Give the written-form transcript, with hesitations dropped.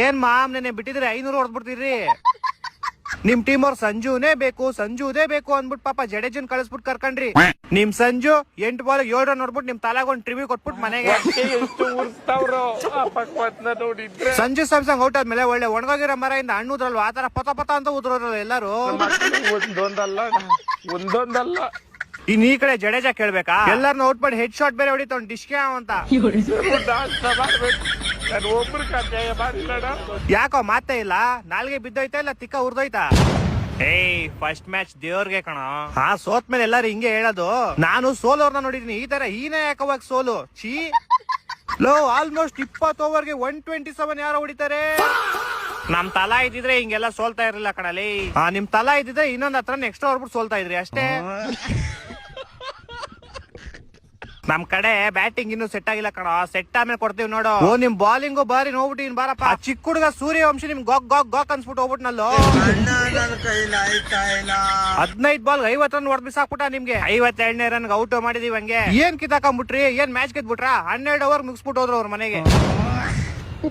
ಏನ್ ಮಾಮ್ ನೆನೆ ಬಿಟ್ಟಿದ್ರೆ 500 ಹೊಡೆದ್ಬಿಡ್ತೀರಿ. ನಿಮ್ ಟೀಮ್ ಅವ್ರ ಸಂಜುನೇ ಬೇಕು ಅಂದ್ಬಿಟ್ಟು ಪಾಪ ಜಡೇಜನ್ ಕಳಿಸ್ಬಿಟ್ಟು ಕರ್ಕೊಂಡ್ರಿ. ನಿಮ್ ಸಂಜು 8 ಬಾಲ್ 7 ರನ್ ನೋಡ್ಬಿಟ್ಟು ನಿಮ್ ತಲಾಗ ಒಂದ್ ಟ್ರಿಬ್ಯೂ ಕೊಟ್ಬಿಟ್ಟು ಮನೆಗೆ. ಸಂಜು ಸ್ಯಾಮ್ಸಂಗ್ ಔಟ್ ಆದ್ಮೇಲೆ ಒಳ್ಳೆ ಒಣಗೋಗಿರೋ ಮರ ಇಂದ ಹಣ್ಣುದ್ರಲ್ವ ಆತರ ಪತ ಅಂತ ಉದ್ರಲ್ಲ ಎಲ್ಲಾರು. ಒಂದೊಂದಲ್ಲ ಇನ್ ಈ ಕಡೆ ಜಡೇಜಾ ಕೇಳ್ಬೇಕಾ, ಎಲ್ಲಾರನ್ನ ಔಟ್ ಮಾಡಿ ಹೆಡ್ ಶಾಟ್ ಬೇರೆ ಹೊಡಿತ ಡಿಶ್ಕೆ ಅಂತ. ಯಾಕೋ ಮಾತೇ ಇಲ್ಲ, ನಾಲ್ಗೆ ಬಿದ್ದೋಯ್ತಾ ಇಲ್ಲ ತಿಕ್ಕ ಉರ್ದೋಯ್ತಾ? ಏಯ್ ಫಸ್ಟ್ ಮ್ಯಾಚ್ ದೇವ್ರಿಗೆ ಕಣ. ಹಾ ಸೋತ್ ಮೇಲೆ ಎಲ್ಲಾರು ಹಿಂಗೆ ಹೇಳೋದು. ನಾನು ಸೋಲೋರ್ನ ನೋಡಿದೀನಿ, ಈ ತರ ಹೀನೇ ಯಾಕವಾಗ ಸೋಲು ಚೀ. ಲೋ ಆಲ್ಮೋಸ್ಟ್ 20 ಓವರ್ಗೆ 127 ಯಾರೋ ಹೊಡಿತಾರೆ. ನಮ್ ತಲಾ ಇದ್ದಿದ್ರೆ ಹಿಂಗೆಲ್ಲ ಸೋಲ್ತಾ ಇರ್ಲಿಲ್ಲ ಕಣಲಿ. ನಿಮ್ ತಲಾ ಇದ್ದಿದ್ರೆ ಇನ್ನೊಂದ್ ಹತ್ರ ನೆಕ್ಸ್ಟ್ ಓವರ್ ಬಿಟ್ಟು ಸೋಲ್ತಾ ಇದ್ರಿ ಅಷ್ಟೇ. ನಮ್ ಕಡೆ ಬ್ಯಾಟಿಂಗ್ ಇನ್ನು ಸೆಟ್ ಆಗಿಲ್ಲ ಕಣ, ಸೆಟ್ ಆಮೇಲೆ ಕೊಡ್ತೀವಿ ನೋಡು. ಓ ನಿಮ್ ಬಾಲಿಂಗು ಬಾರಿ ನೋಡ್ಬಿಟ್ಟು ಇನ್ ಬಾರಪ್ಪ. ಚಿಕ್ಕ ಹುಡುಗ ಸೂರ್ಯವಂಶಿ ನಿಮ್ ಗಾಕ್ ಅನ್ಸ್ಬಿಟ್ಟು ಹೋಗ್ಬಿಟ್ನಲ್ಲೋ. 15 ಬಾಲ್ 50 ರನ್ ಹೊಡೆದ್ ಬಿಸಾಕ್ಬಿಟ್ಟ ನಿಮ್ಗೆ. 52ನೇ ರನ್ ಔಟ್ ಮಾಡಿದೀವಿ. ಹಂಗೆ ಏನ್ ಕಿತ್ತಾಕೊಂಡ್ಬಿಟ್ರಿ, ಏನ್ ಮ್ಯಾಚ್ ಗೆದ್ಬಿಟ್ರ? 12 ಓವರ್ ಮುಗಿಸ್ಬಿಟ್ಟು ಹೋದ್ರು ಅವ್ರ ಮನೆಗೆ.